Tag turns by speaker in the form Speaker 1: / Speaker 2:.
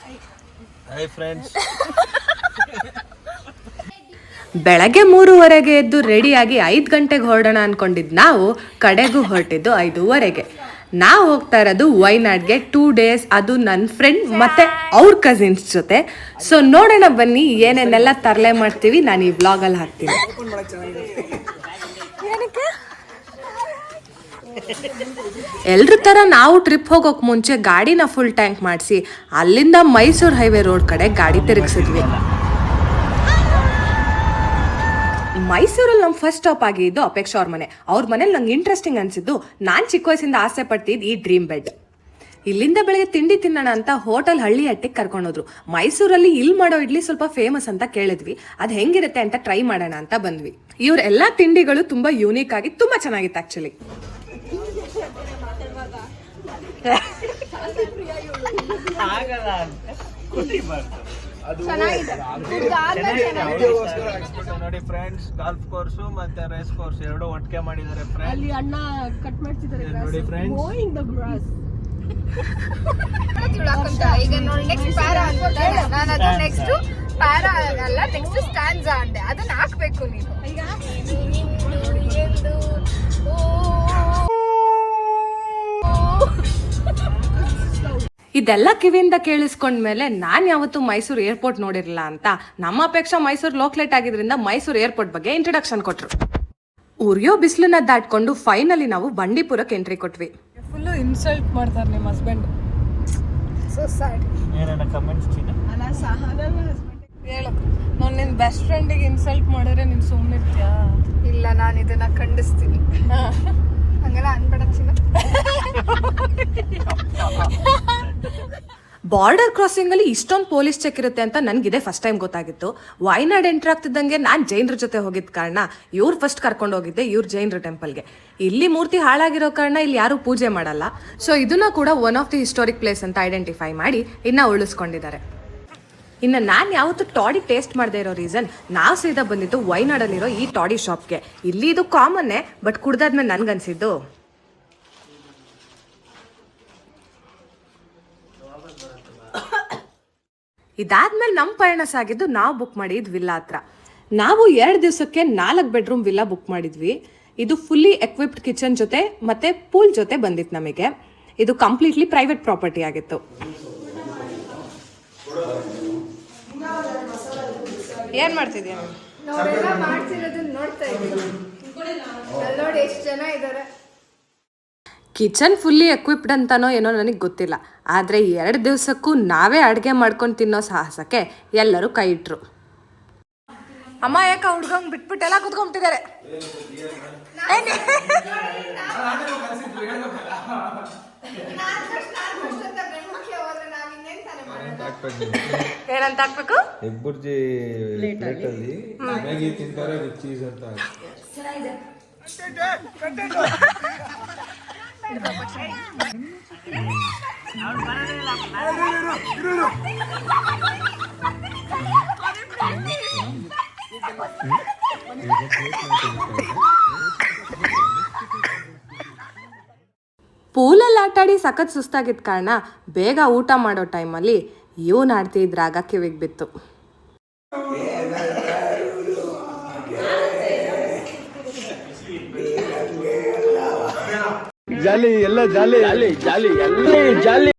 Speaker 1: Hi friends.
Speaker 2: ಬೆಳಗ್ಗೆ 3:30 ಎದ್ದು ರೆಡಿಯಾಗಿ 5 ಗಂಟೆಗೆ ಹೊರಡೋಣ ಅನ್ಕೊಂಡಿದ್ದು ನಾವು ಕಡೆಗೂ ಹೊರಟಿದ್ದು 5:30. ನಾವು ಹೋಗ್ತಾ ಇರೋದು ವೈನಾಡ್ಗೆ 2 days. ಅದು ನನ್ನ ಫ್ರೆಂಡ್ ಮತ್ತೆ ಅವ್ರ ಕಸಿನ್ಸ್ ಜೊತೆ. ಸೊ ನೋಡೋಣ ಬನ್ನಿ ಏನೇನೆಲ್ಲ ತರಲೆ ಮಾಡ್ತೀವಿ, ನಾನು ಈ ವ್ಲಾಗಲ್ಲಿ ಹಾಕ್ತೀನಿ. ಎಲ್ರ ಥರ ನಾವು ಟ್ರಿಪ್ ಹೋಗೋಕೆ ಮುಂಚೆ ಗಾಡಿನ ಫುಲ್ ಟ್ಯಾಂಕ್ ಮಾಡಿಸಿ ಅಲ್ಲಿಂದ ಮೈಸೂರು ಹೈವೇ ರೋಡ್ ಕಡೆ ಗಾಡಿ ತಿರುಗಿಸಿದ್ವಿ. ಮೈಸೂರಲ್ಲಿ ನಮ್ಮ ಫಸ್ಟ್ ಸ್ಟಾಪ್ ಆಗಿದ್ದು ಅಪೇಕ್ಷಾ ಅವ್ರ ಮನೆ. ಅವ್ರ ಮನೇಲಿ ನಂಗೆ ಇಂಟ್ರೆಸ್ಟಿಂಗ್ ಅನಿಸಿದ್ದು, ನಾನು ಚಿಕ್ಕ ವಯಸ್ಸಿಂದ ಆಸೆ ಪಡ್ತಿದ್ದು ಈ ಡ್ರೀಮ್ ಬೆಡ್. ಇಲ್ಲಿಂದ ಬೆಳಗ್ಗೆ ತಿಂಡಿ ತಿನ್ನೋಣ ಅಂತ ಹೋಟೆಲ್ ಹಳ್ಳಿ ಹಟ್ಟಿಗೆ ಕರ್ಕೊಂಡೋದ್ರು. ಮೈಸೂರಲ್ಲಿ ಇಲ್ಲಿ ಮಾಡೋ ಇಡ್ಲಿ ಸ್ವಲ್ಪ ಫೇಮಸ್ ಅಂತ ಕೇಳಿದ್ವಿ. ಅದು ಹೆಂಗಿರುತ್ತೆ ಅಂತ ಟ್ರೈ ಮಾಡೋಣ ಅಂತ ಬಂದ್ವಿ. ಇವ್ರ ಎಲ್ಲ ತಿಂಡಿಗಳು ತುಂಬ ಯೂನಿಕ್ ಆಗಿ ತುಂಬ ಚೆನ್ನಾಗಿತ್ತು ಆ್ಯಕ್ಚುಲಿ.
Speaker 1: ನೋಡಿ ಫ್ರೆಂಡ್ಸ್, ಗಾಲ್ಫ್ ಕೋರ್ಸ್ ಮತ್ತೆ ರೇಸ್ ಕೋರ್ಸ್ ಎರಡು ಒಟ್ಟಿಗೆ ಮಾಡಿದ್ದಾರೆ.
Speaker 3: ಅಲ್ಲಿ ಅಣ್ಣ ಕಟ್ ಮಾಡ್ತಿದ್ದಾರೆ.
Speaker 1: ನೋಡಿ ಫ್ರೆಂಡ್ಸ್,
Speaker 4: ಈಗ ನೋಡಿ ನೆಕ್ಸ್ಟ್ ಪ್ಯಾರಾ ಅಂತ ನಾನು ಅದು ನೆಕ್ಸ್ಟ್ ಪ್ಯಾರಾ ಅಲ್ಲ, ನೆಕ್ಸ್ಟ್ ಸ್ಟ್ಯಾನ್ಜಾ ಅಂದೆ. ಅದನ್ನ ಹಾಕ್ಬೇಕು ನೀನು.
Speaker 2: ಇದೆಲ್ಲ ಕಿವಿಯಿಂದ ಕೇಳಿಸ್ಕೊಂಡ್ಮೇಲೆ ನಾನು ಯಾವತ್ತೂ ಮೈಸೂರು ಏರ್ಪೋರ್ಟ್ ನೋಡಿರಲಿಲ್ಲ ಅಂತ ನಮ್ಮ ಅಪೇಕ್ಷಾ ಮೈಸೂರು ಲೋಕ್ಲೇಟ್ ಆಗಿದ್ರಿಂದ ಮೈಸೂರು ಏರ್ಪೋರ್ಟ್ ಬಗ್ಗೆ ಇಂಟ್ರೊಡಕ್ಷನ್ ಕೊಟ್ರು. ಉರಿಯೋ ಬಿಸಿಲನ್ನ ದಾಟ್ಕೊಂಡು ಫೈನಲಿ ನಾವು ಬಂಡೀಪುರಕ್ಕೆ ಎಂಟ್ರಿ ಕೊಟ್ವಿ.
Speaker 3: ಫುಲ್ ಇನ್ಸಲ್ಟ್ ಮಾಡ್ತಾರೆ ನಿಮ್ಮ ಹಸ್ಬೆಂಡ್.
Speaker 4: So sad.
Speaker 1: ಏನೇನ ಕಮೆಂಟ್ಸ್ ಚಿನ್ನ?
Speaker 3: ಅಲ್ಲ ಸಹನ ಹೇಳು, ನಾನು ನಿನ್ನ ಬೆಸ್ಟ್ ಫ್ರೆಂಡಿಗೆ ಇನ್ಸಲ್ಟ್ ಮಾಡಿದ್ರೆ ನೀನು ಸುಮ್ಮನೆ ಇರ್ತೀಯಾ?
Speaker 4: ಇಲ್ಲ, ನಾನು ಇದನ್ನ ಖಂಡಿಸ್ತೀನಿ. ಹಂಗೆಲ್ಲ ಅನ್ಬೇಡ ಚಿನ್ನ.
Speaker 2: ಬಾರ್ಡರ್ ಕ್ರಾಸಿಂಗ್ ಅಲ್ಲಿ ಇಷ್ಟೊಂದು ಪೊಲೀಸ್ ಚೆಕ್ ಇರುತ್ತೆ ಅಂತ ನನಗಿದೆ ಫಸ್ಟ್ ಟೈಮ್ ಗೊತ್ತಾಗಿತ್ತು. ವೈನಾಡ್ ಎಂಟ್ರ್ ಆಗ್ತಿದ್ದಂಗೆ ನಾನು ಜೈನರ ಜೊತೆ ಹೋಗಿದ್ದ ಕಾರಣ ಇವ್ರು ಫಸ್ಟ್ ಕರ್ಕೊಂಡು ಹೋಗಿದ್ದೆ ಇವ್ರು ಜೈನರ ಟೆಂಪಲ್ಗೆ. ಇಲ್ಲಿ ಮೂರ್ತಿ ಹಾಳಾಗಿರೋ ಕಾರಣ ಇಲ್ಲಿ ಯಾರು ಪೂಜೆ ಮಾಡಲ್ಲ. ಸೊ ಇದನ್ನ ಕೂಡ one of the historic place ಅಂತ ಐಡೆಂಟಿಫೈ ಮಾಡಿ ಇನ್ನ ಉಳಿಸ್ಕೊಂಡಿದ್ದಾರೆ. ಇನ್ನು ನಾನು ಯಾವತ್ತೂ ಟಾಡಿ ಟೇಸ್ಟ್ ಮಾಡದೇ ಇರೋ ರೀಸನ್, ನಾವು ಸೀದಾ ಬಂದಿದ್ದು ವೈನಾಡಲ್ಲಿರೋ ಈ ಟಾಡಿ ಶಾಪ್ಗೆ. ಇಲ್ಲಿ ಇದು ಕಾಮನ್ನೇ, ಬಟ್ ಕುಡ್ದಾದ್ಮೇಲೆ ನನ್ಗನ್ಸಿದ್ದು ಇದಾದ್ಮೇಲೆ ನಮ್ಮ ಪಯಣ ಸಾಗಿದ್ದು ನಾವು ಬುಕ್ ಮಾಡಿದ್ದು ವಿಲ್ಲಾ ಹತ್ರ. ನಾವು 2 ದಿವಸಕ್ಕೆ 4 ಬೆಡ್ರೂಮ್ ವಿಲ್ಲಾ ಬುಕ್ ಮಾಡಿದ್ವಿ. ಇದು ಫುಲ್ಲಿ ಎಕ್ವಿಪ್ಡ್ ಕಿಚನ್ ಜೊತೆ ಮತ್ತೆ ಪೂಲ್ ಜೊತೆ ಬಂದಿತ್ತು ನಮಗೆ. ಇದು ಕಂಪ್ಲೀಟ್ಲಿ ಪ್ರೈವೇಟ್ ಪ್ರಾಪರ್ಟಿ ಆಗಿತ್ತು. ಏನ್ ಮಾಡ್ತಿದ್ಯಾ?
Speaker 4: ನಾವೆಲ್ಲ ಮಾಡ್ತಿರೋದನ್ನ ನೋಡ್ತಾ ಇದ್ದೀವಿ. ನೋಡಿ ಎಷ್ಟು ಜನ ಇದ್ದಾರೆ.
Speaker 2: ಕಿಚನ್ ಫುಲ್ಲಿ ಎಕ್ವಿಪ್ಡ್ ಅಂತನೋ ಏನೋ ನನಗೆ ಗೊತ್ತಿಲ್ಲ, ಆದರೆ 2 ದಿವಸಕ್ಕೂ ನಾವೇ ಅಡುಗೆ ಮಾಡ್ಕೊಂಡು ತಿನ್ನೋ ಸಾಹಸಕ್ಕೆ ಎಲ್ಲರೂ ಕೈ ಇಟ್ರು. ಅಮ್ಮ ಯಾಕ ಹುಡ್ಗಂಗ್ ಬಿಟ್ಬಿಟ್ಟು ಎಲ್ಲ ಕುತ್ಕೊಂಡ್ಬಿಟ್ಟಿದ್ದಾರೆ. ಏನಂತ ಹಾಕ್ಬೇಕು?
Speaker 1: ಎಗ್ ಬುರ್ಜಿ ಪ್ಲೇಟಲ್ಲಿ ಮ್ಯಾಗಿ ತಿಂತಾರೆ ವಿತ್ ಚೀಸ್ ಅಂತ.
Speaker 2: ಪೂಲಲ್ಲಿ ಆಟಾಡಿ ಸಖತ್ ಸುಸ್ತಾಗಿದ್ದ ಕಾರಣ ಬೇಗ ಊಟ ಮಾಡೋ ಟೈಮಲ್ಲಿ ಇವನ್ ಆಡ್ತಿದ್ರಾಗ ಕಿವಿಗೆ ಬಿತ್ತು.
Speaker 1: ಜಾಲಿ ಎಲ್ಲ ಜಾಲಿ ಜಾಲಿ ಜಾಲಿ ಎಲ್ಲ ಜಾಲಿ.